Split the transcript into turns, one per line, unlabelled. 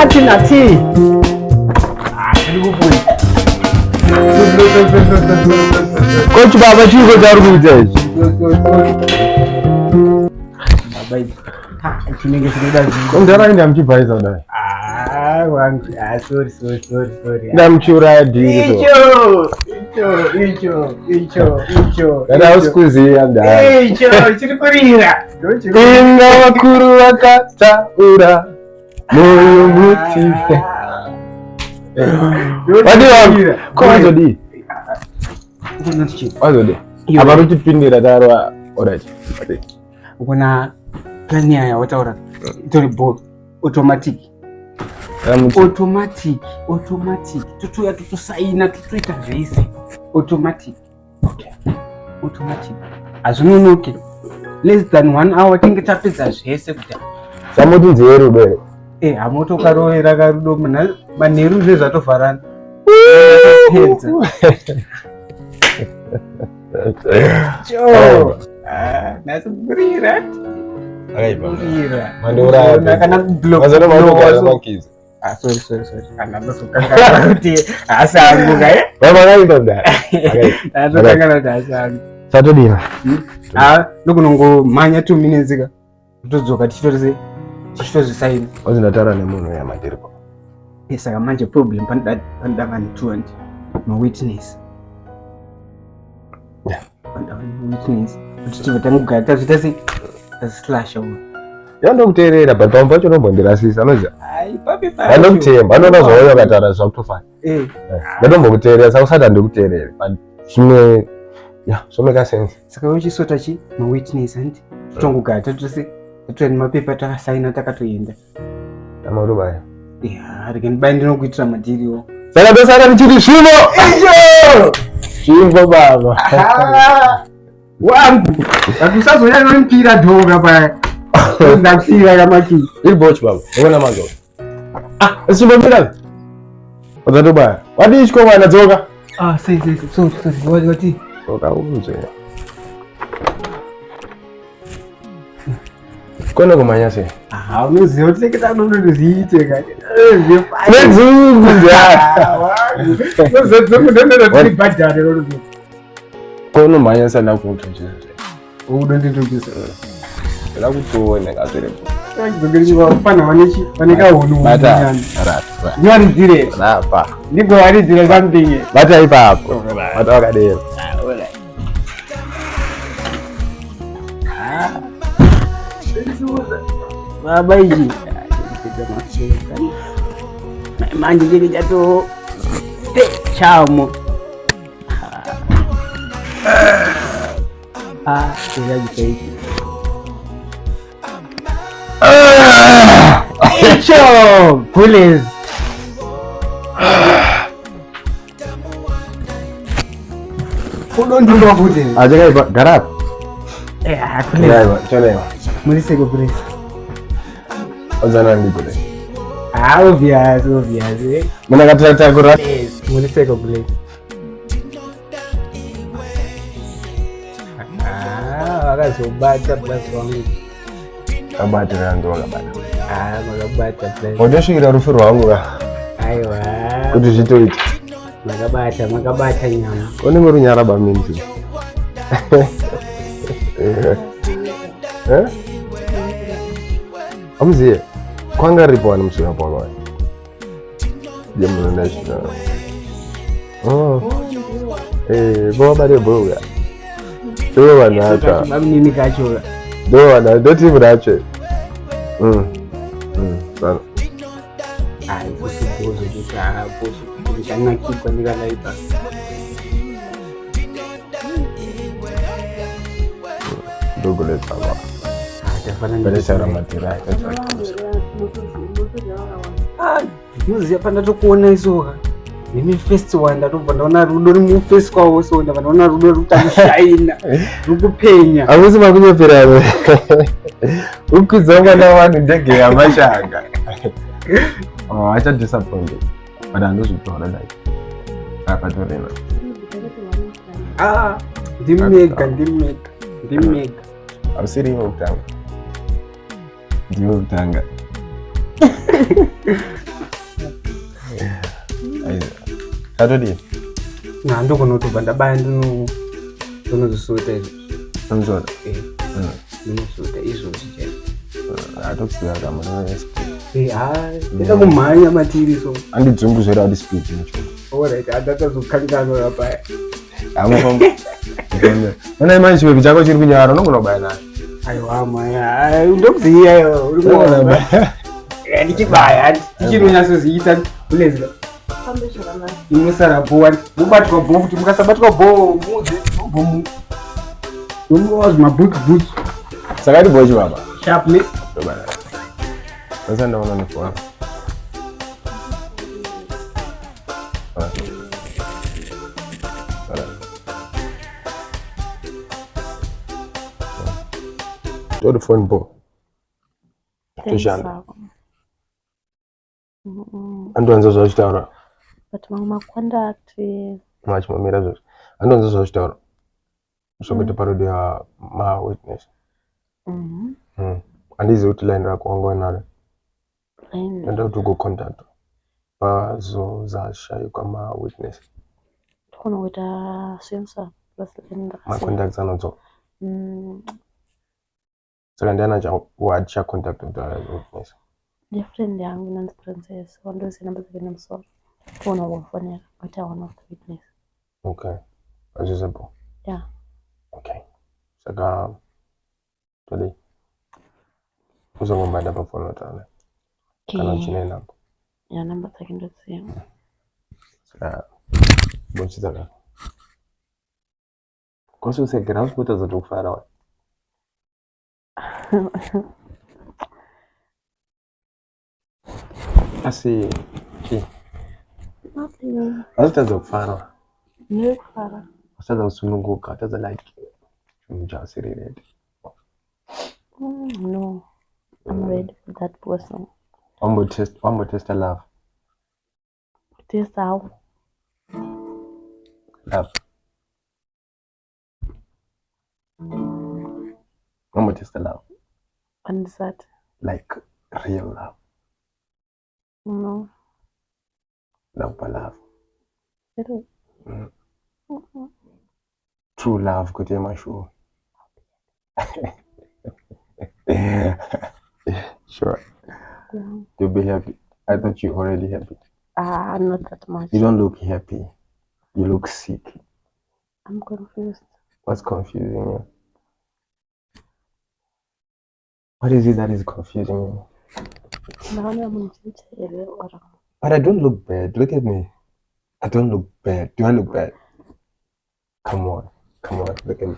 nati. Coach Baba chiko charukuita ichi. Baba ndaraenda muchibvaisa kudai. Sorry. Ndamuchiuraya dhiri. Icho. Kana usikuziya ndani. Icho chiri kurira. Inga vakuru vakataura. Moyo muti. Wadi wangu. Kwazodi. Wazodi. Abaru chipindira tarwa alright.
Ukona plani ya wataura. Itori bo automatic. Tutuya tutusaina tutuita zvese automatic. Azvinonoke less than 1 hour tinge tapedza zvese kuti
samoti nzeye rudo
hamotokarovera karudo manheru zvezvatovharana pedza nhasi kurira kana kublock. Sorry. Another kuti asanguka
vamakaita kudai
atokangana kuti asangu
satodina
ndokunongomhanya 2 minutes ka todzoka tichitozvisaina
wazinataura nemunhu yamadiripo
saka manje problem pandava ne200 mawitness kuti tivotanga kugara tazvita sei tazislash
yandokuteerera but pamwe pacho nombondirasisa anoziva vanokutemba vanoona zvauya vakataura zvakutofana ndatombokuteerera saka usati handikuteerere but zvimwe zvomeka sense
saka uchisota chi mawitness handi totongogara tatora nemapepa takasaina takatoenda
amarubaya
rekendibai ndinokuitira madhiriwo
saka tosara tichiti zvino zvimbo baba
wangu akusazonyanya nopira dhoga paya ndakusira kamaki
iri bochi baba uona mazo simbomira wadzatobaya wadi chikomana dzoka
sorry wati
ukaunze kone kumanya sei
unoziva kuti seketa nondoziite kati
nedzungu
nozedzokudondonotiribhadhare
konomhanya sana kutonjeza
udonditokisa
ndakutoona kaperepo
fana vanekahununiwaridzire
rapa
ndigowaridzire something
bata ipapo bata wakadera
baba ichi manje chiri chato chamo chirajitaiki icho bullets udondimba kuti
achakaipa garapo cholewa
muriseko please
ozana ndigule
obvious
muna katatakurira
muriseko please wakazobata plus wangu
kabatira ndo wakabata
makabata plus
wadosvikira rufu rwangu ka
aiwa
kuti zvitoita
makabata nyama
unenge runyara baminzi amuziye kwanga ripo wani musina pwanga jemunonashina vovabare boga ndo vanata
bamnini kacho
ndo vana ndo timu racho sana
kusibozo kutanakikwa ndikalaipa
ndogolesava belesara matira
muziya pandatokuona isoka nemi first one ndatobva ndaona rudo rimufesi kwavo so ndabva ndaona rudo rikutangishaina rikupenya
hakusi makunyeperano ukwidza mwana vanhu ndege yamashanga achadisappointed but handozvitaura like apatorena
ndimega
ausiriwo kutanga ndiwo kutanga Atodi.
Na ndo kono to banda baya ndo zisuta izo.
Nzona.
Zisuta izo zije.
Atokusiya kama no speed.
Ita kumanya matiri so.
Andidzunguzera adi speed nicho.
Alright, adatazokhangano lapha.
Amufamba. Mana imanje webi chako chiri kunyara unogona baya nayo.
Aiwa maya, ndokuziya yo. Urikona baya. Ndichibaya, tichironyasoziita kulezera. Imusara board, mubatwa bo kuti mukasabatwa bo muze bo. Was my boots.
Sakati boji baba.
Sharply.
Baba. Sasa ndo unaona kwa. Todo phone bo. Tushana. Andonzo zvachitaura.
But mama contact
Machimamira zvozvo. Andonzo zvachitaura. Zvokuti parodi ya ma witness. Andizi kuti line rako wanga nalo. Nda kuti go contact. Bazo zashayikwa ma witness.
Tokona kuita sensor plus
ma contact anodzo. Saka ndiana wacha contact with the witness.
The friend yangu nanzi princess wandozi namba zake nemsoro. Tokona kufonera but I want to witness.
Okay. Azizabo.
Yeah.
Okay. Saka today uzongomba ndapa phone utana. Kana chine namba.
Ya namba zake ndoziya.
Saka bonchizana. Koso sekera usikuta zotokufara wa. Asi
Nothing.
azitaza kufara.
Nekufara.
Asaza usununguka, ataza like mjasirire.
No. I'm ready for that person.
One more test a love.
Test how?
Love. One more test a love.
And is that?
Like real love.
No.
Love for love.
Really?
True love, good my show. Sure.
Yeah.
You'll be happy. I thought you already happy.
Not that much.
You don't look happy. You look sick.
I'm confused.
What's confusing you? What is it that is confusing you? But I don't look bad. Look at me. I don't look bad. Do I look bad? Come on. Look at me.